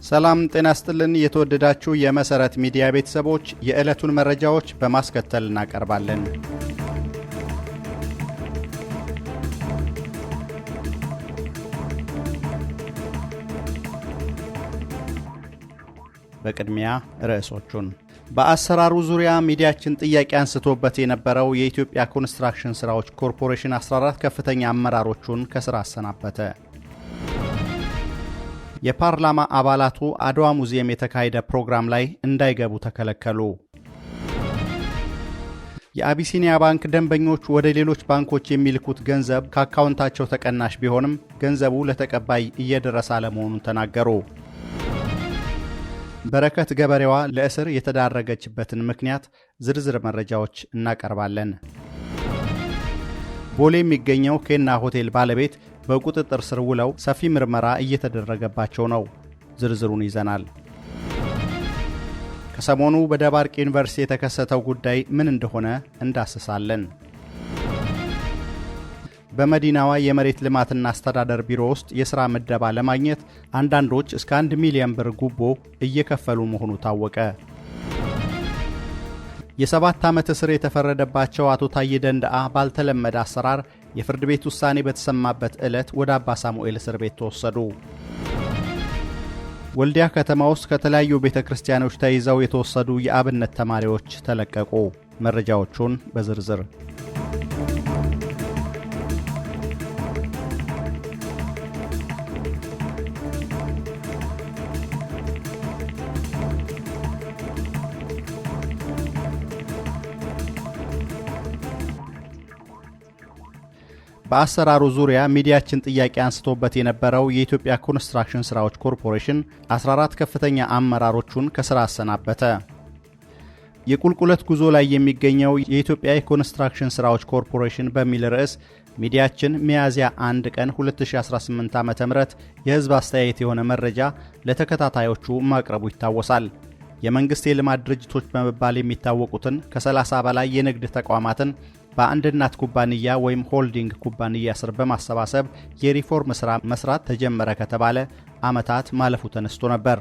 ሰላም ጤና ይስጥልን የተወደዳችሁ የመሰረት ሚዲያ ቤተሰቦች የዕለቱን መረጃዎች በማስከተል እናቀርባለን። በቅድሚያ ርዕሶቹን በአሰራሩ ዙሪያ ሚዲያችን ጥያቄ አንስቶበት የነበረው የኢትዮጵያ ኮንስትራክሽን ስራዎች ኮርፖሬሽን 14 ከፍተኛ አመራሮቹን ከስራ አሰናበተ። የፓርላማ አባላቱ አድዋ ሙዚየም የተካሄደ ፕሮግራም ላይ እንዳይገቡ ተከለከሉ። የአቢሲኒያ ባንክ ደንበኞች ወደ ሌሎች ባንኮች የሚልኩት ገንዘብ ከአካውንታቸው ተቀናሽ ቢሆንም ገንዘቡ ለተቀባይ እየደረሰ አለመሆኑን ተናገሩ። በረከት ገበሬዋ ለእስር የተዳረገችበትን ምክንያት ዝርዝር መረጃዎች እናቀርባለን። ቦሌ የሚገኘው ኬና ሆቴል ባለቤት በቁጥጥር ስር ውለው ሰፊ ምርመራ እየተደረገባቸው ነው። ዝርዝሩን ይዘናል። ከሰሞኑ በደባርቅ ዩኒቨርሲቲ የተከሰተው ጉዳይ ምን እንደሆነ እንዳስሳለን። በመዲናዋ የመሬት ልማትና አስተዳደር ቢሮ ውስጥ የሥራ ምደባ ለማግኘት አንዳንዶች እስከ 1 ሚሊዮን ብር ጉቦ እየከፈሉ መሆኑ ታወቀ። የ7 ዓመት እስር የተፈረደባቸው አቶ ታዬ ደንደአ ባልተለመደ አሰራር የፍርድ ቤት ውሳኔ በተሰማበት ዕለት ወደ አባ ሳሙኤል እስር ቤት ተወሰዱ። ወልዲያ ከተማ ውስጥ ከተለያዩ ቤተ ክርስቲያኖች ተይዘው የተወሰዱ የአብነት ተማሪዎች ተለቀቁ። መረጃዎቹን በዝርዝር በአሰራሩ ዙሪያ ሚዲያችን ጥያቄ አንስቶበት የነበረው የኢትዮጵያ ኮንስትራክሽን ስራዎች ኮርፖሬሽን 14 ከፍተኛ አመራሮቹን ከስራ አሰናበተ። የቁልቁለት ጉዞ ላይ የሚገኘው የኢትዮጵያ የኮንስትራክሽን ስራዎች ኮርፖሬሽን በሚል ርዕስ ሚዲያችን ሚያዝያ 1 ቀን 2018 ዓ.ም የህዝብ አስተያየት የሆነ መረጃ ለተከታታዮቹ ማቅረቡ ይታወሳል። የመንግስት የልማት ድርጅቶች በመባል የሚታወቁትን ከ30 በላይ የንግድ ተቋማትን በአንድ እናት ኩባንያ ወይም ሆልዲንግ ኩባንያ ስር በማሰባሰብ የሪፎርም ስራ መስራት ተጀመረ ከተባለ ዓመታት ማለፉ ተነስቶ ነበር።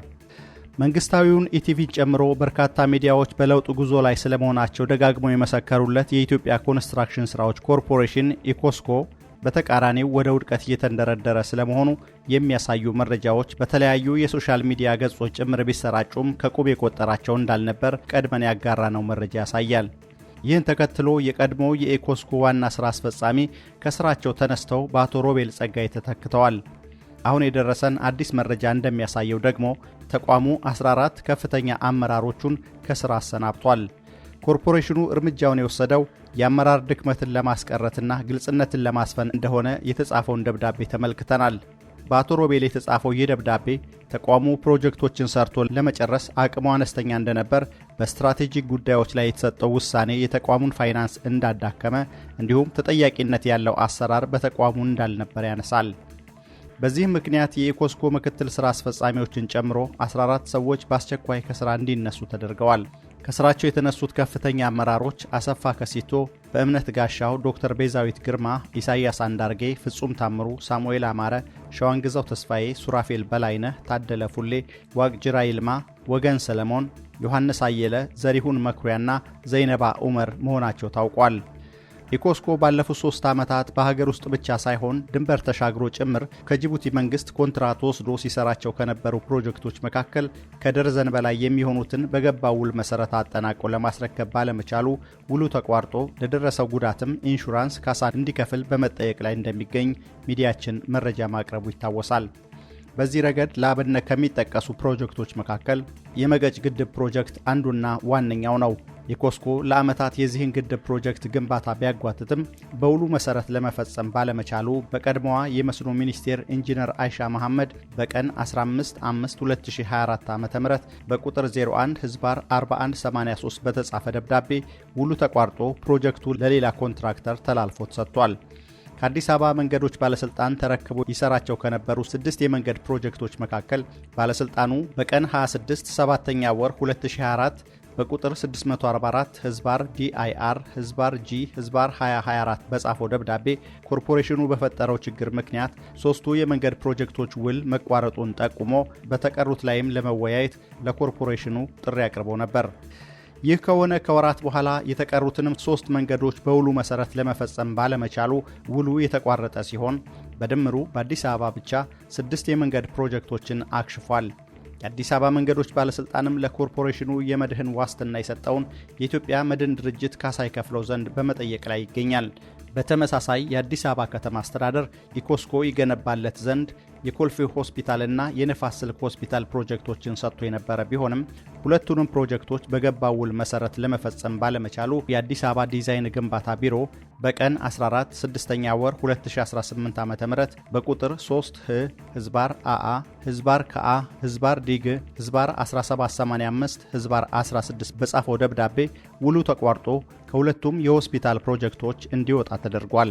መንግስታዊውን ኢቲቪን ጨምሮ በርካታ ሚዲያዎች በለውጥ ጉዞ ላይ ስለመሆናቸው ደጋግመው የመሰከሩለት የኢትዮጵያ ኮንስትራክሽን ስራዎች ኮርፖሬሽን ኢኮስኮ በተቃራኒው ወደ ውድቀት እየተንደረደረ ስለመሆኑ የሚያሳዩ መረጃዎች በተለያዩ የሶሻል ሚዲያ ገጾች ጭምር ቢሰራጩም ከቁብ የቆጠራቸው እንዳልነበር ቀድመን ያጋራነው መረጃ ያሳያል። ይህን ተከትሎ የቀድሞ የኢኮስኮ ዋና ሥራ አስፈጻሚ ከስራቸው ተነስተው በአቶ ሮቤል ጸጋይ ተተክተዋል። አሁን የደረሰን አዲስ መረጃ እንደሚያሳየው ደግሞ ተቋሙ 14 ከፍተኛ አመራሮቹን ከስራ አሰናብቷል። ኮርፖሬሽኑ እርምጃውን የወሰደው የአመራር ድክመትን ለማስቀረትና ግልጽነትን ለማስፈን እንደሆነ የተጻፈውን ደብዳቤ ተመልክተናል። በአቶ ሮቤል የተጻፈው ይህ ደብዳቤ ተቋሙ ፕሮጀክቶችን ሰርቶ ለመጨረስ አቅሙ አነስተኛ እንደነበር፣ በስትራቴጂክ ጉዳዮች ላይ የተሰጠው ውሳኔ የተቋሙን ፋይናንስ እንዳዳከመ እንዲሁም ተጠያቂነት ያለው አሰራር በተቋሙ እንዳልነበር ያነሳል። በዚህም ምክንያት የኢኮስኮ ምክትል ሥራ አስፈጻሚዎችን ጨምሮ 14 ሰዎች በአስቸኳይ ከሥራ እንዲነሱ ተደርገዋል። ከስራቸው የተነሱት ከፍተኛ አመራሮች አሰፋ ከሲቶ፣ በእምነት ጋሻው፣ ዶክተር ቤዛዊት ግርማ፣ ኢሳያስ አንዳርጌ፣ ፍጹም ታምሩ፣ ሳሙኤል አማረ፣ ሸዋንግዛው ተስፋዬ፣ ሱራፌል በላይነህ፣ ታደለ ፉሌ፣ ዋቅጅራ ይልማ፣ ወገን ሰለሞን፣ ዮሐንስ አየለ፣ ዘሪሁን መኩሪያና ዘይነባ ኡመር መሆናቸው ታውቋል። ኢኮስኮ ባለፉት 3 ዓመታት በሀገር ውስጥ ብቻ ሳይሆን ድንበር ተሻግሮ ጭምር ከጅቡቲ መንግስት ኮንትራት ወስዶ ሲሰራቸው ከነበሩ ፕሮጀክቶች መካከል ከደርዘን በላይ የሚሆኑትን በገባው ውል መሰረት አጠናቆ ለማስረከብ ባለመቻሉ ውሉ ተቋርጦ ለደረሰው ጉዳትም ኢንሹራንስ ካሳ እንዲከፍል በመጠየቅ ላይ እንደሚገኝ ሚዲያችን መረጃ ማቅረቡ ይታወሳል። በዚህ ረገድ ለአብነት ከሚጠቀሱ ፕሮጀክቶች መካከል የመገጭ ግድብ ፕሮጀክት አንዱና ዋነኛው ነው። ኢኮስኮ ለዓመታት የዚህን ግድብ ፕሮጀክት ግንባታ ቢያጓትትም በውሉ መሰረት ለመፈጸም ባለመቻሉ በቀድሞዋ የመስኖ ሚኒስቴር ኢንጂነር አይሻ መሐመድ በቀን 15/5/2024 ዓ.ም በቁጥር 01/4183 በተጻፈ ደብዳቤ ውሉ ተቋርጦ ፕሮጀክቱ ለሌላ ኮንትራክተር ተላልፎ ተሰጥቷል። ከአዲስ አበባ መንገዶች ባለስልጣን ተረክቦ ይሰራቸው ከነበሩ 6 የመንገድ ፕሮጀክቶች መካከል ባለስልጣኑ በቀን 26/7/2024 በቁጥር 644 ህዝባር ዲአይአር ህዝባር ጂ ህዝባር 2024 በጻፈው ደብዳቤ ኮርፖሬሽኑ በፈጠረው ችግር ምክንያት ሶስቱ የመንገድ ፕሮጀክቶች ውል መቋረጡን ጠቁሞ በተቀሩት ላይም ለመወያየት ለኮርፖሬሽኑ ጥሪ አቅርቦ ነበር። ይህ ከሆነ ከወራት በኋላ የተቀሩትንም 3 መንገዶች በውሉ መሰረት ለመፈጸም ባለመቻሉ ውሉ የተቋረጠ ሲሆን በድምሩ በአዲስ አበባ ብቻ 6 የመንገድ ፕሮጀክቶችን አክሽፏል። የአዲስ አበባ መንገዶች ባለስልጣንም ለኮርፖሬሽኑ የመድህን ዋስትና የሰጠውን የኢትዮጵያ መድን ድርጅት ካሳ ይከፍለው ዘንድ በመጠየቅ ላይ ይገኛል። በተመሳሳይ የአዲስ አበባ ከተማ አስተዳደር ኢኮስኮ ይገነባለት ዘንድ የኮልፌ ሆስፒታልና የነፋስ ስልክ ሆስፒታል ፕሮጀክቶችን ሰጥቶ የነበረ ቢሆንም ሁለቱንም ፕሮጀክቶች በገባው ውል መሰረት ለመፈጸም ባለመቻሉ የአዲስ አበባ ዲዛይን ግንባታ ቢሮ በቀን 14 6ኛ ወር 2018 ዓ.ም በቁጥር 3 ህዝባር አአ ህዝባር ከአ ህዝባር ዲግ ህዝባር 1785 ህዝባር 16 በጻፈው ደብዳቤ ውሉ ተቋርጦ ከሁለቱም የሆስፒታል ፕሮጀክቶች እንዲወጣ ተደርጓል።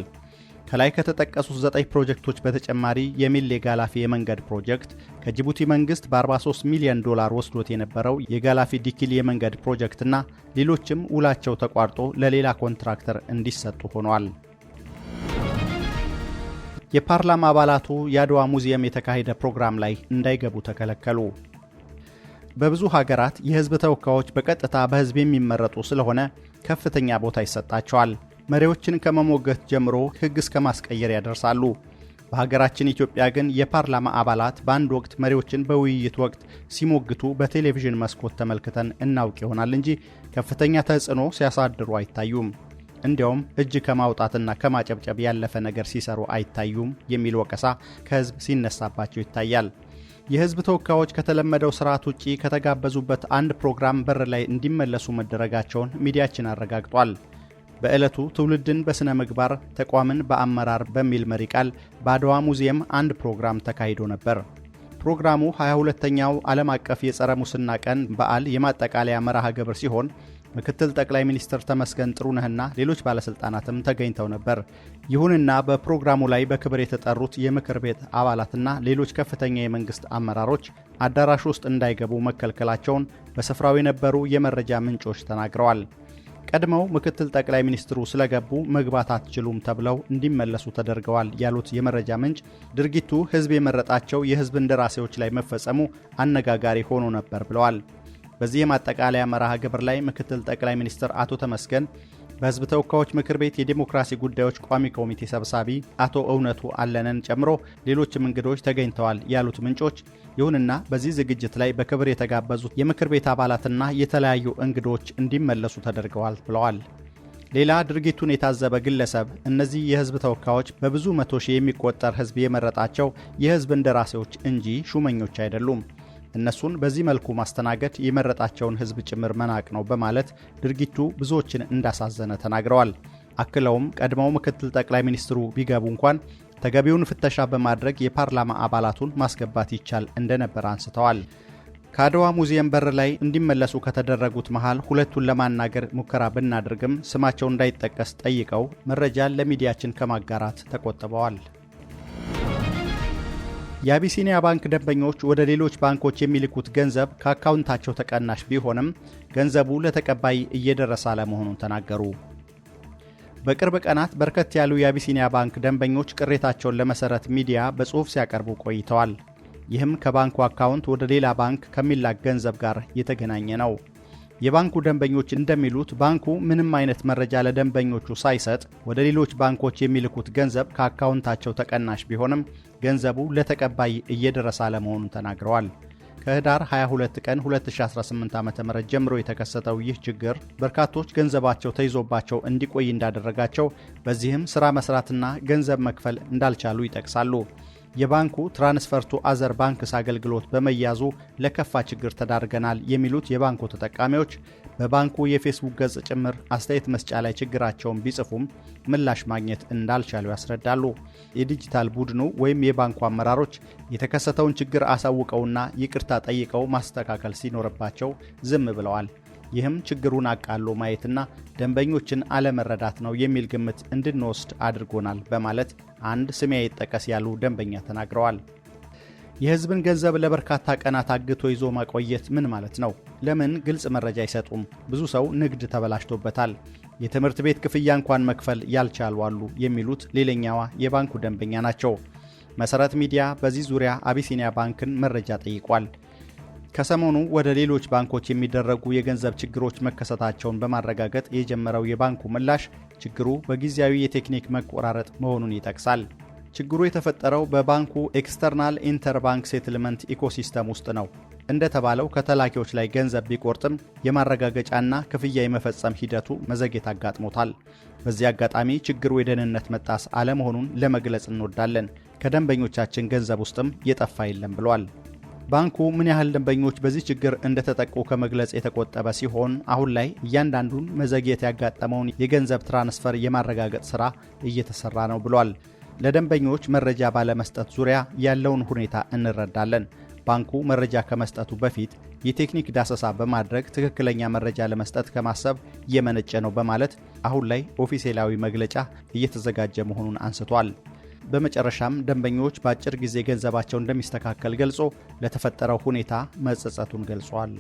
ከላይ ከተጠቀሱት 9 ፕሮጀክቶች በተጨማሪ የሚሌ ጋላፊ የመንገድ ፕሮጀክት ከጅቡቲ መንግስት በ43 ሚሊዮን ዶላር ወስዶት የነበረው የጋላፊ ዲኪል የመንገድ ፕሮጀክትና ሌሎችም ውላቸው ተቋርጦ ለሌላ ኮንትራክተር እንዲሰጡ ሆኗል። የፓርላማ አባላቱ የአድዋ ሙዚየም የተካሄደ ፕሮግራም ላይ እንዳይገቡ ተከለከሉ። በብዙ ሀገራት የህዝብ ተወካዮች በቀጥታ በህዝብ የሚመረጡ ስለሆነ ከፍተኛ ቦታ ይሰጣቸዋል። መሪዎችን ከመሞገት ጀምሮ ህግ እስከ ማስቀየር ያደርሳሉ። በሀገራችን ኢትዮጵያ ግን የፓርላማ አባላት በአንድ ወቅት መሪዎችን በውይይት ወቅት ሲሞግቱ በቴሌቪዥን መስኮት ተመልክተን እናውቅ ይሆናል እንጂ ከፍተኛ ተጽዕኖ ሲያሳድሩ አይታዩም። እንዲያውም እጅ ከማውጣትና ከማጨብጨብ ያለፈ ነገር ሲሰሩ አይታዩም የሚል ወቀሳ ከህዝብ ሲነሳባቸው ይታያል። የህዝብ ተወካዮች ከተለመደው ስርዓት ውጪ ከተጋበዙበት አንድ ፕሮግራም በር ላይ እንዲመለሱ መደረጋቸውን ሚዲያችን አረጋግጧል። በዕለቱ ትውልድን በስነ ምግባር ተቋምን በአመራር በሚል መሪ ቃል በአድዋ ሙዚየም አንድ ፕሮግራም ተካሂዶ ነበር። ፕሮግራሙ 22ኛው ዓለም አቀፍ የጸረ ሙስና ቀን በዓል የማጠቃለያ መርሃ ግብር ሲሆን ምክትል ጠቅላይ ሚኒስትር ተመስገን ጥሩነህና ሌሎች ባለስልጣናትም ተገኝተው ነበር። ይሁንና በፕሮግራሙ ላይ በክብር የተጠሩት የምክር ቤት አባላትና ሌሎች ከፍተኛ የመንግስት አመራሮች አዳራሽ ውስጥ እንዳይገቡ መከልከላቸውን በስፍራው የነበሩ የመረጃ ምንጮች ተናግረዋል። ቀድመው ምክትል ጠቅላይ ሚኒስትሩ ስለገቡ መግባት አትችሉም ተብለው እንዲመለሱ ተደርገዋል ያሉት የመረጃ ምንጭ ድርጊቱ ህዝብ የመረጣቸው የህዝብ እንደራሴዎች ላይ መፈጸሙ አነጋጋሪ ሆኖ ነበር ብለዋል። በዚህ የማጠቃለያ መርሃ ግብር ላይ ምክትል ጠቅላይ ሚኒስትር አቶ ተመስገን በህዝብ ተወካዮች ምክር ቤት የዲሞክራሲ ጉዳዮች ቋሚ ኮሚቴ ሰብሳቢ አቶ እውነቱ አለነን ጨምሮ ሌሎችም እንግዶች ተገኝተዋል ያሉት ምንጮች፣ ይሁንና በዚህ ዝግጅት ላይ በክብር የተጋበዙት የምክር ቤት አባላትና የተለያዩ እንግዶች እንዲመለሱ ተደርገዋል ብለዋል። ሌላ ድርጊቱን የታዘበ ግለሰብ እነዚህ የህዝብ ተወካዮች በብዙ መቶ ሺህ የሚቆጠር ህዝብ የመረጣቸው የህዝብ እንደራሴዎች እንጂ ሹመኞች አይደሉም። እነሱን በዚህ መልኩ ማስተናገድ የመረጣቸውን ህዝብ ጭምር መናቅ ነው በማለት ድርጊቱ ብዙዎችን እንዳሳዘነ ተናግረዋል። አክለውም ቀድሞው ምክትል ጠቅላይ ሚኒስትሩ ቢገቡ እንኳን ተገቢውን ፍተሻ በማድረግ የፓርላማ አባላቱን ማስገባት ይቻል እንደነበር አንስተዋል። ከአድዋ ሙዚየም በር ላይ እንዲመለሱ ከተደረጉት መሃል ሁለቱን ለማናገር ሙከራ ብናደርግም ስማቸው እንዳይጠቀስ ጠይቀው መረጃን ለሚዲያችን ከማጋራት ተቆጥበዋል። የአቢሲኒያ ባንክ ደንበኞች ወደ ሌሎች ባንኮች የሚልኩት ገንዘብ ከአካውንታቸው ተቀናሽ ቢሆንም ገንዘቡ ለተቀባይ እየደረሰ አለመሆኑን ተናገሩ። በቅርብ ቀናት በርከት ያሉ የአቢሲኒያ ባንክ ደንበኞች ቅሬታቸውን ለመሰረት ሚዲያ በጽሑፍ ሲያቀርቡ ቆይተዋል። ይህም ከባንኩ አካውንት ወደ ሌላ ባንክ ከሚላክ ገንዘብ ጋር የተገናኘ ነው። የባንኩ ደንበኞች እንደሚሉት ባንኩ ምንም አይነት መረጃ ለደንበኞቹ ሳይሰጥ ወደ ሌሎች ባንኮች የሚልኩት ገንዘብ ከአካውንታቸው ተቀናሽ ቢሆንም ገንዘቡ ለተቀባይ እየደረሰ አለመሆኑን ተናግረዋል። ከህዳር 22 ቀን 2018 ዓ.ም ጀምሮ የተከሰተው ይህ ችግር በርካቶች ገንዘባቸው ተይዞባቸው እንዲቆይ እንዳደረጋቸው፣ በዚህም ሥራ መስራትና ገንዘብ መክፈል እንዳልቻሉ ይጠቅሳሉ። የባንኩ ትራንስፈር ቱ አዘር ባንክስ አገልግሎት በመያዙ ለከፋ ችግር ተዳርገናል የሚሉት የባንኩ ተጠቃሚዎች በባንኩ የፌስቡክ ገጽ ጭምር አስተያየት መስጫ ላይ ችግራቸውን ቢጽፉም ምላሽ ማግኘት እንዳልቻሉ ያስረዳሉ። የዲጂታል ቡድኑ ወይም የባንኩ አመራሮች የተከሰተውን ችግር አሳውቀውና ይቅርታ ጠይቀው ማስተካከል ሲኖርባቸው ዝም ብለዋል። ይህም ችግሩን አቃሎ ማየትና ደንበኞችን አለመረዳት ነው የሚል ግምት እንድንወስድ አድርጎናል በማለት አንድ ስሜ አይጠቀስ ያሉ ደንበኛ ተናግረዋል። የህዝብን ገንዘብ ለበርካታ ቀናት አግቶ ይዞ ማቆየት ምን ማለት ነው? ለምን ግልጽ መረጃ አይሰጡም? ብዙ ሰው ንግድ ተበላሽቶበታል። የትምህርት ቤት ክፍያ እንኳን መክፈል ያልቻሉ አሉ የሚሉት ሌላኛዋ የባንኩ ደንበኛ ናቸው። መሰረት ሚዲያ በዚህ ዙሪያ አቢሲኒያ ባንክን መረጃ ጠይቋል። ከሰሞኑ ወደ ሌሎች ባንኮች የሚደረጉ የገንዘብ ችግሮች መከሰታቸውን በማረጋገጥ የጀመረው የባንኩ ምላሽ ችግሩ በጊዜያዊ የቴክኒክ መቆራረጥ መሆኑን ይጠቅሳል። ችግሩ የተፈጠረው በባንኩ ኤክስተርናል ኢንተርባንክ ሴትልመንት ኢኮሲስተም ውስጥ ነው። እንደተባለው ከተላኪዎች ላይ ገንዘብ ቢቆርጥም የማረጋገጫና ክፍያ የመፈጸም ሂደቱ መዘግየት አጋጥሞታል። በዚህ አጋጣሚ ችግሩ የደህንነት መጣስ አለመሆኑን ለመግለጽ እንወዳለን። ከደንበኞቻችን ገንዘብ ውስጥም የጠፋ የለም ብሏል። ባንኩ ምን ያህል ደንበኞች በዚህ ችግር እንደተጠቁ ከመግለጽ የተቆጠበ ሲሆን አሁን ላይ እያንዳንዱን መዘግየት ያጋጠመውን የገንዘብ ትራንስፈር የማረጋገጥ ሥራ እየተሰራ ነው ብሏል። ለደንበኞች መረጃ ባለመስጠት ዙሪያ ያለውን ሁኔታ እንረዳለን። ባንኩ መረጃ ከመስጠቱ በፊት የቴክኒክ ዳሰሳ በማድረግ ትክክለኛ መረጃ ለመስጠት ከማሰብ የመነጨ ነው በማለት አሁን ላይ ኦፊሴላዊ መግለጫ እየተዘጋጀ መሆኑን አንስቷል። በመጨረሻም ደንበኞች በአጭር ጊዜ ገንዘባቸው እንደሚስተካከል ገልጾ ለተፈጠረው ሁኔታ መጸጸቱን ገልጿል።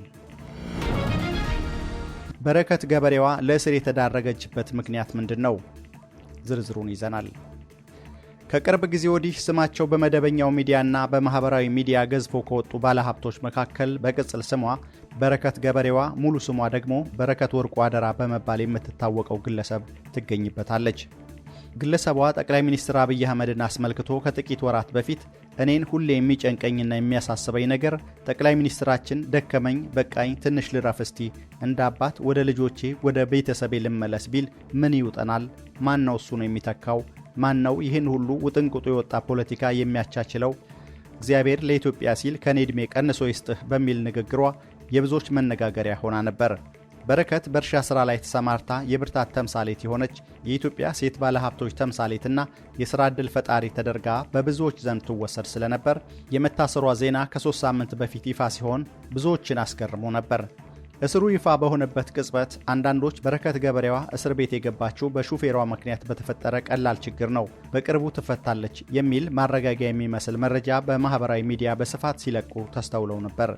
በረከት ገበሬዋ ለእስር የተዳረገችበት ምክንያት ምንድን ነው? ዝርዝሩን ይዘናል። ከቅርብ ጊዜ ወዲህ ስማቸው በመደበኛው ሚዲያና በማህበራዊ ሚዲያ ገዝፎ ከወጡ ባለሀብቶች መካከል በቅጽል ስሟ በረከት ገበሬዋ፣ ሙሉ ስሟ ደግሞ በረከት ወርቁ አደራ በመባል የምትታወቀው ግለሰብ ትገኝበታለች። ግለሰቧ ጠቅላይ ሚኒስትር አብይ አህመድን አስመልክቶ ከጥቂት ወራት በፊት እኔን ሁሌ የሚጨንቀኝና የሚያሳስበኝ ነገር ጠቅላይ ሚኒስትራችን ደከመኝ፣ በቃኝ፣ ትንሽ ልረፍ እስቲ እንደ አባት ወደ ልጆቼ ወደ ቤተሰቤ ልመለስ ቢል ምን ይውጠናል? ማን ነው እሱ ነው የሚተካው? ማን ነው ይህን ሁሉ ውጥንቅጡ የወጣ ፖለቲካ የሚያቻችለው? እግዚአብሔር ለኢትዮጵያ ሲል ከኔ ዕድሜ ቀንሶ ይስጥህ በሚል ንግግሯ የብዙዎች መነጋገሪያ ሆና ነበር። በረከት በእርሻ ሥራ ላይ ተሰማርታ የብርታት ተምሳሌት የሆነች የኢትዮጵያ ሴት ባለሀብቶች ተምሳሌትና የሥራ ዕድል ፈጣሪ ተደርጋ በብዙዎች ዘንድ ትወሰድ ስለነበር የመታሰሯ ዜና ከ3 ሳምንት በፊት ይፋ ሲሆን ብዙዎችን አስገርሞ ነበር። እስሩ ይፋ በሆነበት ቅጽበት አንዳንዶች በረከት ገበሬዋ እስር ቤት የገባችው በሹፌሯ ምክንያት በተፈጠረ ቀላል ችግር ነው፣ በቅርቡ ትፈታለች የሚል ማረጋጊያ የሚመስል መረጃ በማኅበራዊ ሚዲያ በስፋት ሲለቁ ተስተውለው ነበር።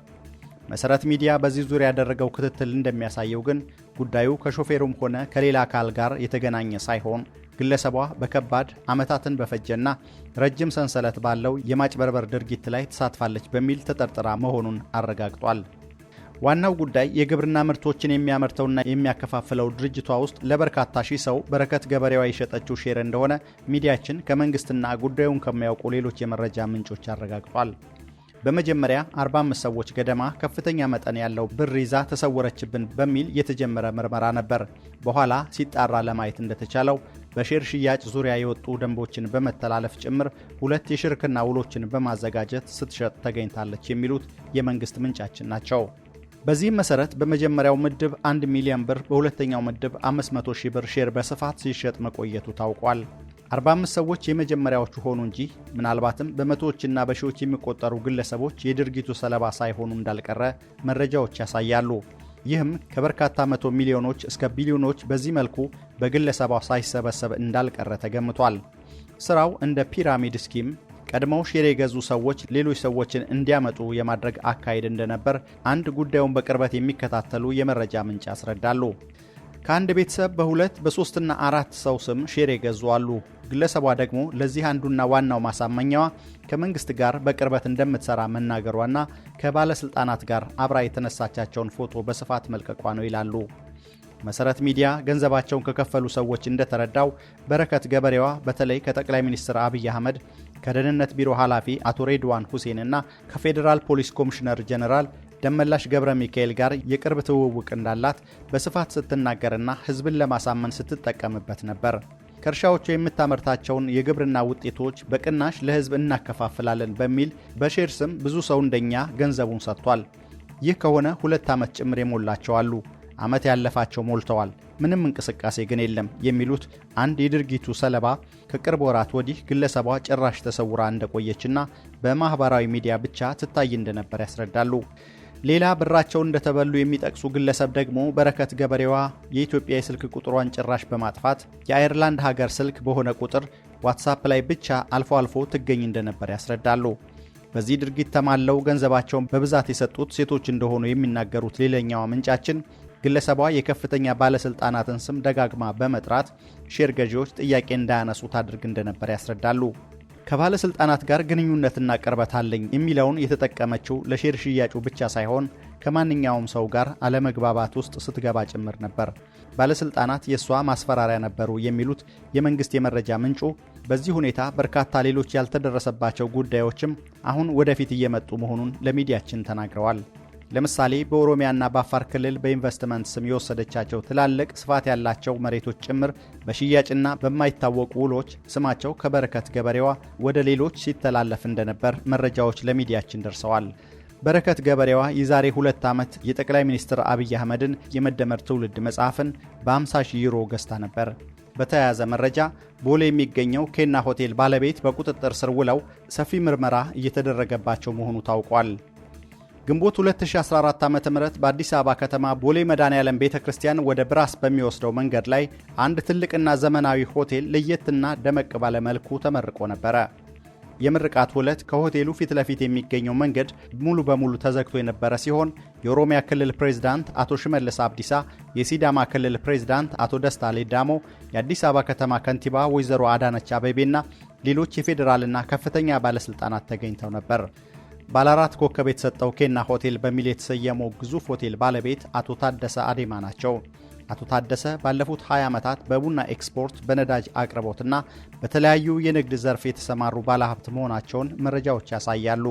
መሰረት ሚዲያ በዚህ ዙሪያ ያደረገው ክትትል እንደሚያሳየው ግን ጉዳዩ ከሾፌሩም ሆነ ከሌላ አካል ጋር የተገናኘ ሳይሆን ግለሰቧ በከባድ ዓመታትን በፈጀና ረጅም ሰንሰለት ባለው የማጭበርበር ድርጊት ላይ ተሳትፋለች በሚል ተጠርጥራ መሆኑን አረጋግጧል። ዋናው ጉዳይ የግብርና ምርቶችን የሚያመርተውና የሚያከፋፍለው ድርጅቷ ውስጥ ለበርካታ ሺህ ሰው በረከት ገበሬዋ የሸጠችው ሼር እንደሆነ ሚዲያችን ከመንግስትና ጉዳዩን ከሚያውቁ ሌሎች የመረጃ ምንጮች አረጋግጧል። በመጀመሪያ 45 ሰዎች ገደማ ከፍተኛ መጠን ያለው ብር ይዛ ተሰወረችብን በሚል የተጀመረ ምርመራ ነበር። በኋላ ሲጣራ ለማየት እንደተቻለው በሼር ሽያጭ ዙሪያ የወጡ ደንቦችን በመተላለፍ ጭምር 2 የሽርክና ውሎችን በማዘጋጀት ስትሸጥ ተገኝታለች የሚሉት የመንግስት ምንጫችን ናቸው። በዚህም መሰረት በመጀመሪያው ምድብ 1 ሚሊዮን ብር፣ በሁለተኛው ምድብ 500 ሺህ ብር ሼር በስፋት ሲሸጥ መቆየቱ ታውቋል። 45 ሰዎች የመጀመሪያዎቹ ሆኑ እንጂ ምናልባትም በመቶዎችና በሺዎች የሚቆጠሩ ግለሰቦች የድርጊቱ ሰለባ ሳይሆኑ እንዳልቀረ መረጃዎች ያሳያሉ። ይህም ከበርካታ መቶ ሚሊዮኖች እስከ ቢሊዮኖች በዚህ መልኩ በግለሰቧ ሳይሰበሰብ እንዳልቀረ ተገምቷል። ስራው እንደ ፒራሚድ ስኪም ቀድመው ሼር የገዙ ሰዎች ሌሎች ሰዎችን እንዲያመጡ የማድረግ አካሄድ እንደነበር አንድ ጉዳዩን በቅርበት የሚከታተሉ የመረጃ ምንጭ ያስረዳሉ። ከአንድ ቤተሰብ በ2 በ3ና 4 ሰው ስም ሼር የገዙ አሉ። ግለሰቧ ደግሞ ለዚህ አንዱና ዋናው ማሳመኛዋ ከመንግስት ጋር በቅርበት እንደምትሰራ መናገሯና ከባለስልጣናት ጋር አብራ የተነሳቻቸውን ፎቶ በስፋት መልቀቋ ነው ይላሉ። መሰረት ሚዲያ ገንዘባቸውን ከከፈሉ ሰዎች እንደተረዳው በረከት ገበሬዋ በተለይ ከጠቅላይ ሚኒስትር አብይ አህመድ፣ ከደህንነት ቢሮ ኃላፊ አቶ ሬድዋን ሁሴን እና ከፌዴራል ፖሊስ ኮሚሽነር ጀነራል ደመላሽ ገብረ ሚካኤል ጋር የቅርብ ትውውቅ እንዳላት በስፋት ስትናገርና ህዝብን ለማሳመን ስትጠቀምበት ነበር። ከእርሻዎቹ የምታመርታቸውን የግብርና ውጤቶች በቅናሽ ለህዝብ እናከፋፍላለን በሚል በሼር ስም ብዙ ሰው እንደኛ ገንዘቡን ሰጥቷል። ይህ ከሆነ 2 ዓመት ጭምር የሞላቸው አሉ። ዓመት ያለፋቸው ሞልተዋል። ምንም እንቅስቃሴ ግን የለም የሚሉት አንድ የድርጊቱ ሰለባ ከቅርብ ወራት ወዲህ ግለሰቧ ጭራሽ ተሰውራ እንደቆየችና በማህበራዊ ሚዲያ ብቻ ትታይ እንደነበር ያስረዳሉ። ሌላ ብራቸውን እንደተበሉ የሚጠቅሱ ግለሰብ ደግሞ በረከት ገበሬዋ የኢትዮጵያ የስልክ ቁጥሯን ጭራሽ በማጥፋት የአየርላንድ ሀገር ስልክ በሆነ ቁጥር ዋትሳፕ ላይ ብቻ አልፎ አልፎ ትገኝ እንደነበር ያስረዳሉ። በዚህ ድርጊት ተማለው ገንዘባቸውን በብዛት የሰጡት ሴቶች እንደሆኑ የሚናገሩት ሌላኛዋ ምንጫችን ግለሰቧ የከፍተኛ ባለስልጣናትን ስም ደጋግማ በመጥራት ሼር ገዢዎች ጥያቄ እንዳያነሱ ታድርግ እንደነበር ያስረዳሉ። ከባለስልጣናት ጋር ግንኙነትና ቅርበት አለኝ የሚለውን የተጠቀመችው ለሼር ሽያጩ ብቻ ሳይሆን ከማንኛውም ሰው ጋር አለመግባባት ውስጥ ስትገባ ጭምር ነበር። ባለስልጣናት የሷ ማስፈራሪያ ነበሩ የሚሉት የመንግስት የመረጃ ምንጩ በዚህ ሁኔታ በርካታ ሌሎች ያልተደረሰባቸው ጉዳዮችም አሁን ወደፊት እየመጡ መሆኑን ለሚዲያችን ተናግረዋል። ለምሳሌ በኦሮሚያና በአፋር ክልል በኢንቨስትመንት ስም የወሰደቻቸው ትላልቅ ስፋት ያላቸው መሬቶች ጭምር በሽያጭና በማይታወቁ ውሎች ስማቸው ከበረከት ገበሬዋ ወደ ሌሎች ሲተላለፍ እንደነበር መረጃዎች ለሚዲያችን ደርሰዋል። በረከት ገበሬዋ የዛሬ 2 ዓመት የጠቅላይ ሚኒስትር አብይ አህመድን የመደመር ትውልድ መጽሐፍን በ50,000 ዩሮ ገዝታ ነበር። በተያያዘ መረጃ ቦሌ የሚገኘው ኬና ሆቴል ባለቤት በቁጥጥር ስር ውለው ሰፊ ምርመራ እየተደረገባቸው መሆኑ ታውቋል። ግንቦት 2014 ዓ.ም በአዲስ አበባ ከተማ ቦሌ መድኃኔዓለም ቤተክርስቲያን ወደ ብራስ በሚወስደው መንገድ ላይ አንድ ትልቅና ዘመናዊ ሆቴል ለየትና ደመቅ ባለ መልኩ ተመርቆ ነበር። የምርቃቱ ዕለት ከሆቴሉ ፊት ለፊት የሚገኘው መንገድ ሙሉ በሙሉ ተዘግቶ የነበረ ሲሆን የኦሮሚያ ክልል ፕሬዝዳንት አቶ ሽመልስ አብዲሳ፣ የሲዳማ ክልል ፕሬዝዳንት አቶ ደስታ ሌዳሞ፣ የአዲስ አበባ ከተማ ከንቲባ ወይዘሮ አዳነች አቤቤና ሌሎች የፌዴራልና ከፍተኛ ባለስልጣናት ተገኝተው ነበር። ባለ 4 ኮከብ የተሰጠው ኬና ሆቴል በሚል የተሰየመው ግዙፍ ሆቴል ባለቤት አቶ ታደሰ አዴማ ናቸው። አቶ ታደሰ ባለፉት 20 ዓመታት በቡና ኤክስፖርት፣ በነዳጅ አቅርቦትና በተለያዩ የንግድ ዘርፍ የተሰማሩ ባለሀብት መሆናቸውን መረጃዎች ያሳያሉ።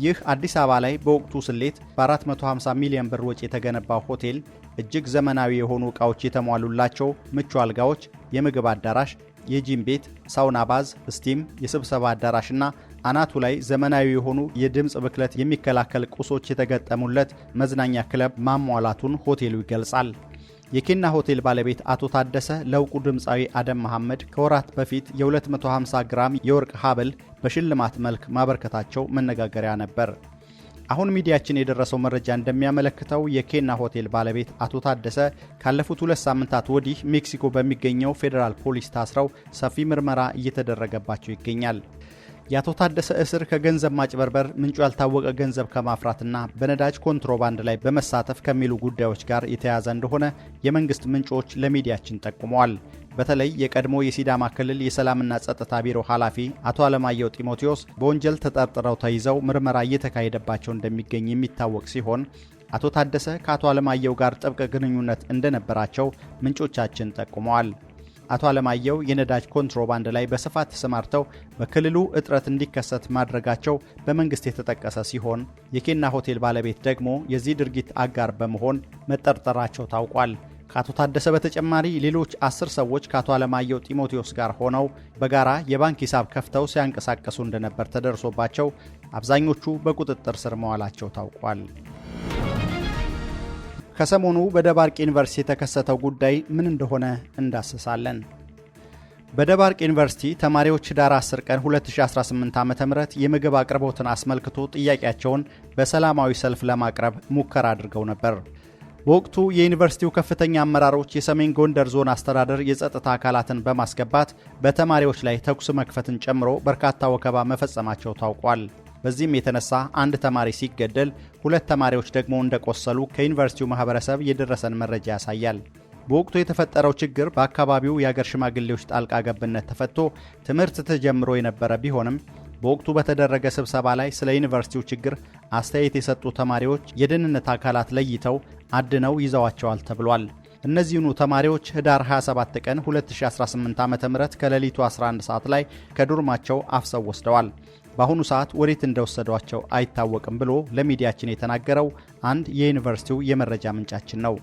ይህ አዲስ አበባ ላይ በወቅቱ ስሌት በ450 ሚሊዮን ብር ወጪ የተገነባው ሆቴል እጅግ ዘመናዊ የሆኑ ዕቃዎች የተሟሉላቸው ምቹ አልጋዎች፣ የምግብ አዳራሽ፣ የጂም ቤት፣ ሳውና ባዝ፣ ስቲም፣ የስብሰባ አዳራሽና አናቱ ላይ ዘመናዊ የሆኑ የድምፅ ብክለት የሚከላከል ቁሶች የተገጠሙለት መዝናኛ ክለብ ማሟላቱን ሆቴሉ ይገልጻል። የኬና ሆቴል ባለቤት አቶ ታደሰ ለውቁ ድምፃዊ አደም መሐመድ ከወራት በፊት የ250 ግራም የወርቅ ሐብል በሽልማት መልክ ማበርከታቸው መነጋገሪያ ነበር። አሁን ሚዲያችን የደረሰው መረጃ እንደሚያመለክተው የኬና ሆቴል ባለቤት አቶ ታደሰ ካለፉት 2 ሳምንታት ወዲህ ሜክሲኮ በሚገኘው ፌዴራል ፖሊስ ታስረው ሰፊ ምርመራ እየተደረገባቸው ይገኛል። የአቶ ታደሰ እስር ከገንዘብ ማጭበርበር፣ ምንጩ ያልታወቀ ገንዘብ ከማፍራትና በነዳጅ ኮንትሮባንድ ላይ በመሳተፍ ከሚሉ ጉዳዮች ጋር የተያያዘ እንደሆነ የመንግስት ምንጮች ለሚዲያችን ጠቁመዋል። በተለይ የቀድሞ የሲዳማ ክልል የሰላምና ጸጥታ ቢሮ ኃላፊ አቶ አለማየሁ ጢሞቴዎስ በወንጀል ተጠርጥረው ተይዘው ምርመራ እየተካሄደባቸው እንደሚገኝ የሚታወቅ ሲሆን አቶ ታደሰ ከአቶ አለማየሁ ጋር ጥብቅ ግንኙነት እንደነበራቸው ምንጮቻችን ጠቁመዋል። አቶ አለማየሁ የነዳጅ ኮንትሮባንድ ላይ በስፋት ተሰማርተው በክልሉ እጥረት እንዲከሰት ማድረጋቸው በመንግስት የተጠቀሰ ሲሆን የኬና ሆቴል ባለቤት ደግሞ የዚህ ድርጊት አጋር በመሆን መጠርጠራቸው ታውቋል። ከአቶ ታደሰ በተጨማሪ ሌሎች 10 ሰዎች ከአቶ አለማየሁ ጢሞቴዎስ ጋር ሆነው በጋራ የባንክ ሂሳብ ከፍተው ሲያንቀሳቀሱ እንደነበር ተደርሶባቸው አብዛኞቹ በቁጥጥር ስር መዋላቸው ታውቋል። ከሰሞኑ በደባርቅ ዩኒቨርሲቲ የተከሰተው ጉዳይ ምን እንደሆነ እንዳስሳለን። በደባርቅ ዩኒቨርሲቲ ተማሪዎች ዳር 10 ቀን 2018 ዓ.ም የምግብ አቅርቦትን አስመልክቶ ጥያቄያቸውን በሰላማዊ ሰልፍ ለማቅረብ ሙከራ አድርገው ነበር። በወቅቱ የዩኒቨርሲቲው ከፍተኛ አመራሮች የሰሜን ጎንደር ዞን አስተዳደር የጸጥታ አካላትን በማስገባት በተማሪዎች ላይ ተኩስ መክፈትን ጨምሮ በርካታ ወከባ መፈጸማቸው ታውቋል። በዚህም የተነሳ አንድ ተማሪ ሲገደል 2 ተማሪዎች ደግሞ እንደቆሰሉ ከዩኒቨርሲቲው ማህበረሰብ የደረሰን መረጃ ያሳያል። በወቅቱ የተፈጠረው ችግር በአካባቢው የአገር ሽማግሌዎች ጣልቃ ገብነት ተፈቶ ትምህርት ተጀምሮ የነበረ ቢሆንም በወቅቱ በተደረገ ስብሰባ ላይ ስለ ዩኒቨርሲቲው ችግር አስተያየት የሰጡ ተማሪዎች የደህንነት አካላት ለይተው አድነው ይዘዋቸዋል ተብሏል። እነዚህኑ ተማሪዎች ህዳር 27 ቀን 2018 ዓ.ም ከሌሊቱ 11 ሰዓት ላይ ከዶርማቸው አፍሰው ወስደዋል። በአሁኑ ሰዓት ወዴት እንደወሰዷቸው አይታወቅም ብሎ ለሚዲያችን የተናገረው አንድ የዩኒቨርሲቲው የመረጃ ምንጫችን ነው።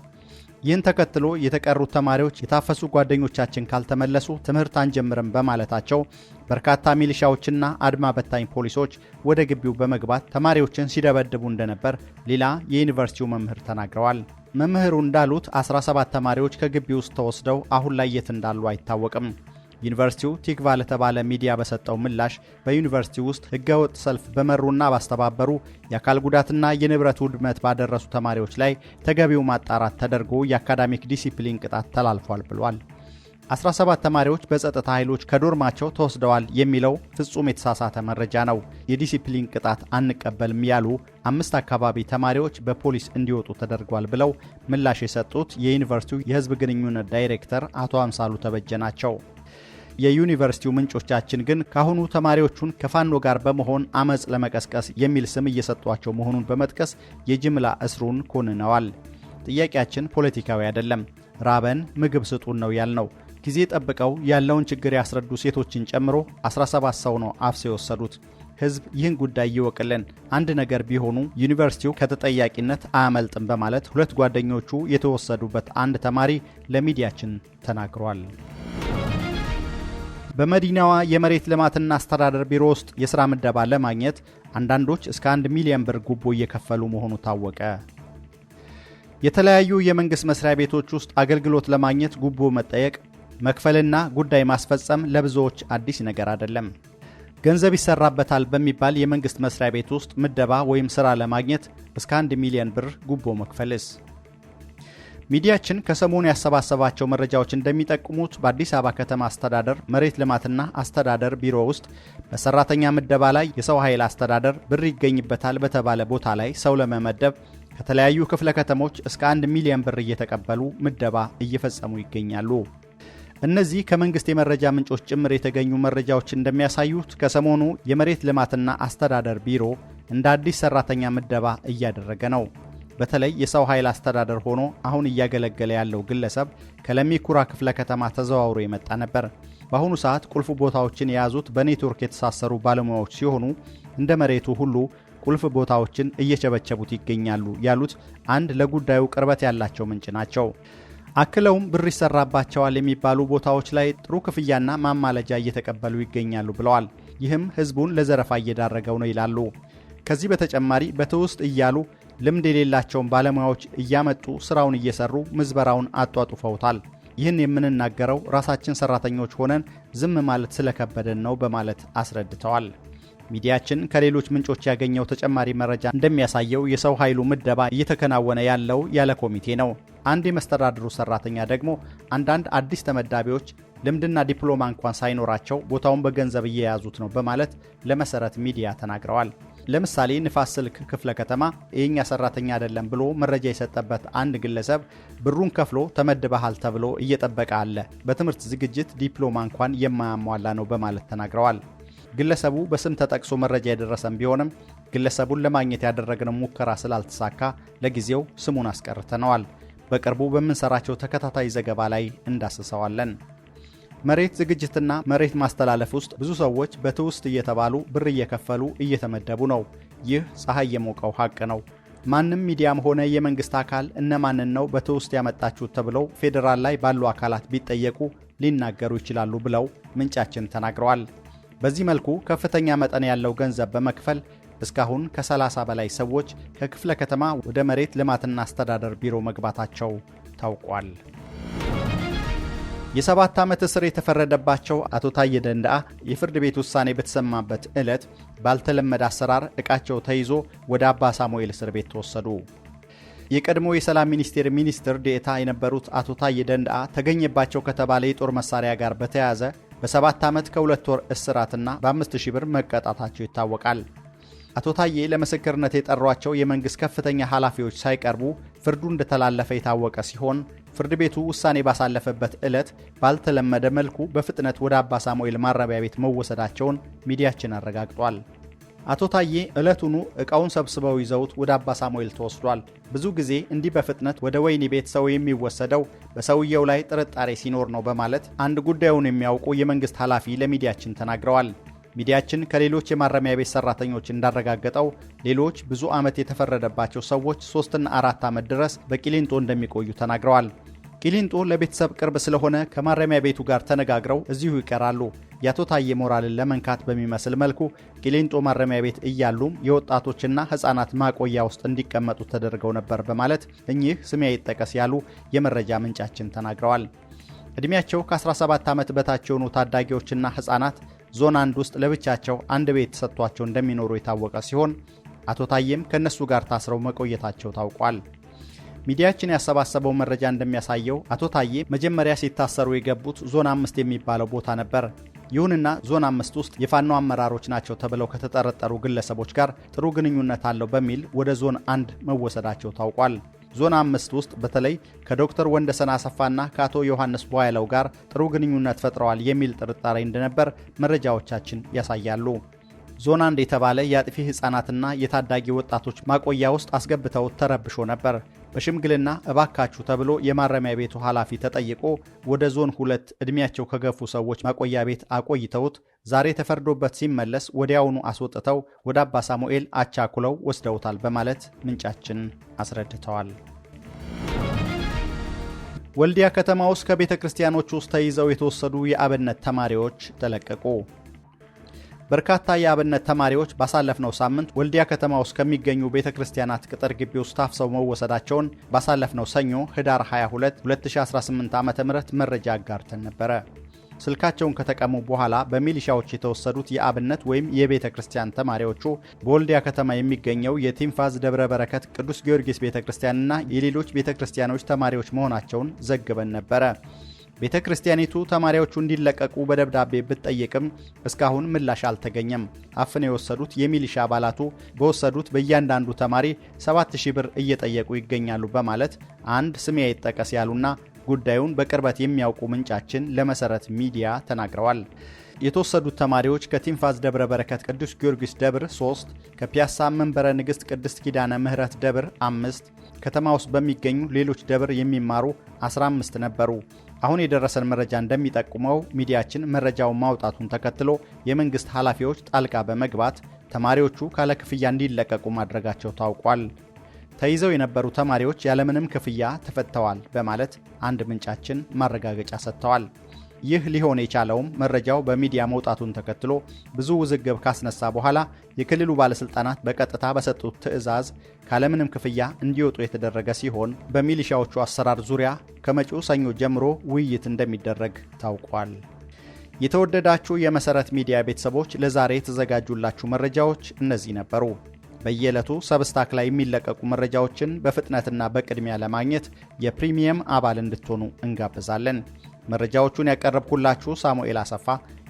ይህን ተከትሎ የተቀሩት ተማሪዎች የታፈሱ ጓደኞቻችን ካልተመለሱ ትምህርት አንጀምርም በማለታቸው በርካታ ሚሊሻዎችና አድማ በታኝ ፖሊሶች ወደ ግቢው በመግባት ተማሪዎችን ሲደበድቡ እንደነበር ሌላ የዩኒቨርሲቲው መምህር ተናግረዋል። መምህሩ እንዳሉት 17 ተማሪዎች ከግቢው ውስጥ ተወስደው አሁን ላይ የት እንዳሉ አይታወቅም። ዩኒቨርሲቲው ቲክቫ ለተባለ ሚዲያ በሰጠው ምላሽ በዩኒቨርሲቲው ውስጥ ህገወጥ ሰልፍ በመሩና ባስተባበሩ የአካል ጉዳትና የንብረት ውድመት ባደረሱ ተማሪዎች ላይ ተገቢው ማጣራት ተደርጎ የአካዳሚክ ዲሲፕሊን ቅጣት ተላልፏል ብሏል። 17 ተማሪዎች በጸጥታ ኃይሎች ከዶርማቸው ተወስደዋል የሚለው ፍጹም የተሳሳተ መረጃ ነው። የዲሲፕሊን ቅጣት አንቀበልም ያሉ 5 አካባቢ ተማሪዎች በፖሊስ እንዲወጡ ተደርጓል ብለው ምላሽ የሰጡት የዩኒቨርሲቲው የሕዝብ ግንኙነት ዳይሬክተር አቶ አምሳሉ ተበጀ ናቸው። የዩኒቨርሲቲው ምንጮቻችን ግን ካሁኑ ተማሪዎቹን ከፋኖ ጋር በመሆን አመጽ ለመቀስቀስ የሚል ስም እየሰጧቸው መሆኑን በመጥቀስ የጅምላ እስሩን ኮንነዋል። ጥያቄያችን ፖለቲካዊ አይደለም፣ ራበን ምግብ ስጡን ነው ያልነው። ጊዜ ጠብቀው ያለውን ችግር ያስረዱ ሴቶችን ጨምሮ 17 ሰው ነው አፍሰው የወሰዱት። ሕዝብ ይህን ጉዳይ ይወቅልን። አንድ ነገር ቢሆኑ ዩኒቨርሲቲው ከተጠያቂነት አያመልጥም በማለት 2 ጓደኞቹ የተወሰዱበት አንድ ተማሪ ለሚዲያችን ተናግሯል። በመዲናዋ የመሬት ልማትና አስተዳደር ቢሮ ውስጥ የሥራ ምደባ ለማግኘት አንዳንዶች እስከ 1 ሚሊዮን ብር ጉቦ እየከፈሉ መሆኑ ታወቀ። የተለያዩ የመንግሥት መስሪያ ቤቶች ውስጥ አገልግሎት ለማግኘት ጉቦ መጠየቅ፣ መክፈልና ጉዳይ ማስፈጸም ለብዙዎች አዲስ ነገር አይደለም። ገንዘብ ይሰራበታል በሚባል የመንግሥት መስሪያ ቤት ውስጥ ምደባ ወይም ሥራ ለማግኘት እስከ 1 ሚሊዮን ብር ጉቦ መክፈልስ? ሚዲያችን ከሰሞኑ ያሰባሰባቸው መረጃዎች እንደሚጠቁሙት በአዲስ አበባ ከተማ አስተዳደር መሬት ልማትና አስተዳደር ቢሮ ውስጥ በሰራተኛ ምደባ ላይ የሰው ኃይል አስተዳደር ብር ይገኝበታል በተባለ ቦታ ላይ ሰው ለመመደብ ከተለያዩ ክፍለ ከተሞች እስከ 1 ሚሊዮን ብር እየተቀበሉ ምደባ እየፈጸሙ ይገኛሉ። እነዚህ ከመንግስት የመረጃ ምንጮች ጭምር የተገኙ መረጃዎች እንደሚያሳዩት ከሰሞኑ የመሬት ልማትና አስተዳደር ቢሮ እንደ አዲስ ሰራተኛ ምደባ እያደረገ ነው። በተለይ የሰው ኃይል አስተዳደር ሆኖ አሁን እያገለገለ ያለው ግለሰብ ከለሚ ኩራ ክፍለ ከተማ ተዘዋውሮ የመጣ ነበር። በአሁኑ ሰዓት ቁልፍ ቦታዎችን የያዙት በኔትወርክ የተሳሰሩ ባለሙያዎች ሲሆኑ እንደ መሬቱ ሁሉ ቁልፍ ቦታዎችን እየቸበቸቡት ይገኛሉ ያሉት አንድ ለጉዳዩ ቅርበት ያላቸው ምንጭ ናቸው። አክለውም ብር ይሰራባቸዋል የሚባሉ ቦታዎች ላይ ጥሩ ክፍያና ማማለጃ እየተቀበሉ ይገኛሉ ብለዋል። ይህም ህዝቡን ለዘረፋ እየዳረገው ነው ይላሉ። ከዚህ በተጨማሪ በትውስጥ እያሉ ልምድ የሌላቸውን ባለሙያዎች እያመጡ ስራውን እየሰሩ ምዝበራውን አጧጡፈውታል። ይህን የምንናገረው ራሳችን ሰራተኞች ሆነን ዝም ማለት ስለከበደን ነው በማለት አስረድተዋል። ሚዲያችን ከሌሎች ምንጮች ያገኘው ተጨማሪ መረጃ እንደሚያሳየው የሰው ኃይሉ ምደባ እየተከናወነ ያለው ያለ ኮሚቴ ነው። አንድ የመስተዳድሩ ሰራተኛ ደግሞ አንዳንድ አዲስ ተመዳቢዎች ልምድና ዲፕሎማ እንኳን ሳይኖራቸው ቦታውን በገንዘብ እየያዙት ነው በማለት ለመሰረት ሚዲያ ተናግረዋል። ለምሳሌ ንፋስ ስልክ ክፍለ ከተማ የኛ ሰራተኛ አይደለም ብሎ መረጃ የሰጠበት አንድ ግለሰብ ብሩን ከፍሎ ተመድበሃል ተብሎ እየጠበቀ አለ። በትምህርት ዝግጅት ዲፕሎማ እንኳን የማያሟላ ነው በማለት ተናግረዋል። ግለሰቡ በስም ተጠቅሶ መረጃ የደረሰን ቢሆንም ግለሰቡን ለማግኘት ያደረግነው ሙከራ ስላልተሳካ ለጊዜው ስሙን አስቀርተነዋል። በቅርቡ በምንሰራቸው ተከታታይ ዘገባ ላይ እንዳስሰዋለን። መሬት ዝግጅትና መሬት ማስተላለፍ ውስጥ ብዙ ሰዎች በትውስት እየተባሉ ብር እየከፈሉ እየተመደቡ ነው። ይህ ፀሐይ የሞቀው ሀቅ ነው። ማንም ሚዲያም ሆነ የመንግስት አካል እነማንን ነው በትውስት ያመጣችሁት ተብለው ፌዴራል ላይ ባሉ አካላት ቢጠየቁ ሊናገሩ ይችላሉ ብለው ምንጫችን ተናግረዋል። በዚህ መልኩ ከፍተኛ መጠን ያለው ገንዘብ በመክፈል እስካሁን ከ30 በላይ ሰዎች ከክፍለ ከተማ ወደ መሬት ልማትና አስተዳደር ቢሮ መግባታቸው ታውቋል። የ7 ዓመት እስር የተፈረደባቸው አቶ ታዬ ደንደአ የፍርድ ቤት ውሳኔ በተሰማበት ዕለት ባልተለመደ አሰራር ዕቃቸው ተይዞ ወደ አባ ሳሙኤል እስር ቤት ተወሰዱ። የቀድሞ የሰላም ሚኒስቴር ሚኒስትር ዴኤታ የነበሩት አቶ ታዬ ደንደአ ተገኘባቸው ከተባለ የጦር መሳሪያ ጋር በተያያዘ በ7 ዓመት ከ2 ወር እስራትና በ5000 ብር መቀጣታቸው ይታወቃል። አቶ ታዬ ለምስክርነት የጠሯቸው የመንግስት ከፍተኛ ኃላፊዎች ሳይቀርቡ ፍርዱ እንደተላለፈ የታወቀ ሲሆን ፍርድ ቤቱ ውሳኔ ባሳለፈበት ዕለት ባልተለመደ መልኩ በፍጥነት ወደ አባ ሳሙኤል ማረሚያ ቤት መወሰዳቸውን ሚዲያችን አረጋግጧል። አቶ ታዬ ዕለቱኑ ዕቃውን ሰብስበው ይዘውት ወደ አባ ሳሙኤል ተወስዷል። ብዙ ጊዜ እንዲህ በፍጥነት ወደ ወህኒ ቤት ሰው የሚወሰደው በሰውየው ላይ ጥርጣሬ ሲኖር ነው በማለት አንድ ጉዳዩን የሚያውቁ የመንግስት ኃላፊ ለሚዲያችን ተናግረዋል። ሚዲያችን ከሌሎች የማረሚያ ቤት ሰራተኞች እንዳረጋገጠው ሌሎች ብዙ ዓመት የተፈረደባቸው ሰዎች 3 እና 4 ዓመት ድረስ በቂሊንጦ እንደሚቆዩ ተናግረዋል። ቂሊንጦ ለቤተሰብ ቅርብ ስለሆነ ከማረሚያ ቤቱ ጋር ተነጋግረው እዚሁ ይቀራሉ። የአቶ ታዬ ሞራልን ለመንካት በሚመስል መልኩ ቂሊንጦ ማረሚያ ቤት እያሉም የወጣቶችና ሕፃናት ማቆያ ውስጥ እንዲቀመጡ ተደርገው ነበር በማለት እኚህ ስሜ አይጠቀስ ያሉ የመረጃ ምንጫችን ተናግረዋል። ዕድሜያቸው ከ17 ዓመት በታች የሆኑ ታዳጊዎችና ሕፃናት ዞን 1 ውስጥ ለብቻቸው አንድ ቤት ተሰጥቷቸው እንደሚኖሩ የታወቀ ሲሆን አቶ ታዬም ከነሱ ጋር ታስረው መቆየታቸው ታውቋል። ሚዲያችን ያሰባሰበው መረጃ እንደሚያሳየው አቶ ታዬ መጀመሪያ ሲታሰሩ የገቡት ዞን 5 የሚባለው ቦታ ነበር። ይሁንና ዞን 5 ውስጥ የፋኖ አመራሮች ናቸው ተብለው ከተጠረጠሩ ግለሰቦች ጋር ጥሩ ግንኙነት አለው በሚል ወደ ዞን 1 መወሰዳቸው ታውቋል። ዞን 5 ውስጥ በተለይ ከዶክተር ወንደሰን አሰፋና ከአቶ ዮሐንስ ቧያለው ጋር ጥሩ ግንኙነት ፈጥረዋል የሚል ጥርጣሬ እንደነበር መረጃዎቻችን ያሳያሉ። ዞን 1 የተባለ የአጥፊ ሕፃናትና የታዳጊ ወጣቶች ማቆያ ውስጥ አስገብተው ተረብሾ ነበር። በሽምግልና እባካችሁ ተብሎ የማረሚያ ቤቱ ኃላፊ ተጠይቆ ወደ ዞን 2 ዕድሜያቸው ከገፉ ሰዎች ማቆያ ቤት አቆይተውት ዛሬ ተፈርዶበት ሲመለስ ወዲያውኑ አስወጥተው ወደ አባ ሳሙኤል አቻኩለው ወስደውታል በማለት ምንጫችን አስረድተዋል። ወልዲያ ከተማ ውስጥ ከቤተ ክርስቲያኖች ውስጥ ተይዘው የተወሰዱ የአብነት ተማሪዎች ተለቀቁ። በርካታ የአብነት ተማሪዎች ባሳለፍነው ሳምንት ወልዲያ ከተማ ውስጥ ከሚገኙ ቤተክርስቲያናት ቅጥር ግቢ ውስጥ ታፍሰው መወሰዳቸውን ባሳለፍነው ሰኞ ህዳር 22 2018 ዓ.ም መረጃ አጋርተን ነበረ። ስልካቸውን ከተቀሙ በኋላ በሚሊሻዎች የተወሰዱት የአብነት ወይም የቤተ ክርስቲያን ተማሪዎቹ በወልዲያ ከተማ የሚገኘው የቲንፋዝ ደብረ በረከት ቅዱስ ጊዮርጊስ ቤተክርስቲያንና የሌሎች ቤተክርስቲያኖች ተማሪዎች መሆናቸውን ዘግበን ነበረ። ቤተ ክርስቲያኒቱ ተማሪዎቹ እንዲለቀቁ በደብዳቤ ብትጠይቅም እስካሁን ምላሽ አልተገኘም። አፍነው የወሰዱት የሚሊሻ አባላቱ በወሰዱት በእያንዳንዱ ተማሪ 7000 ብር እየጠየቁ ይገኛሉ በማለት አንድ ስሜ አይጠቀስ ያሉና ጉዳዩን በቅርበት የሚያውቁ ምንጫችን ለመሰረት ሚዲያ ተናግረዋል። የተወሰዱት ተማሪዎች ከቲንፋዝ ደብረ በረከት ቅዱስ ጊዮርጊስ ደብር 3፣ ከፒያሳ መንበረ ንግሥት ቅድስት ኪዳነ ምህረት ደብር 5፣ ከተማ ውስጥ በሚገኙ ሌሎች ደብር የሚማሩ 15 ነበሩ። አሁን የደረሰን መረጃ እንደሚጠቁመው ሚዲያችን መረጃውን ማውጣቱን ተከትሎ የመንግስት ኃላፊዎች ጣልቃ በመግባት ተማሪዎቹ ካለ ክፍያ እንዲለቀቁ ማድረጋቸው ታውቋል። ተይዘው የነበሩ ተማሪዎች ያለምንም ክፍያ ተፈተዋል በማለት አንድ ምንጫችን ማረጋገጫ ሰጥተዋል። ይህ ሊሆን የቻለውም መረጃው በሚዲያ መውጣቱን ተከትሎ ብዙ ውዝግብ ካስነሳ በኋላ የክልሉ ባለስልጣናት በቀጥታ በሰጡት ትዕዛዝ ካለምንም ክፍያ እንዲወጡ የተደረገ ሲሆን በሚሊሻዎቹ አሰራር ዙሪያ ከመጪው ሰኞ ጀምሮ ውይይት እንደሚደረግ ታውቋል። የተወደዳችሁ የመሰረት ሚዲያ ቤተሰቦች ለዛሬ የተዘጋጁላችሁ መረጃዎች እነዚህ ነበሩ። በየዕለቱ ሰብስታክ ላይ የሚለቀቁ መረጃዎችን በፍጥነትና በቅድሚያ ለማግኘት የፕሪሚየም አባል እንድትሆኑ እንጋብዛለን። መረጃዎቹን ያቀረብኩላችሁ ሳሙኤል አሰፋ፣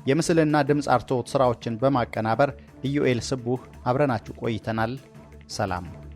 የምስልና ድምፅ አርትዖት ሥራዎችን በማቀናበር ኢዩኤል ስቡህ አብረናችሁ ቆይተናል። ሰላም።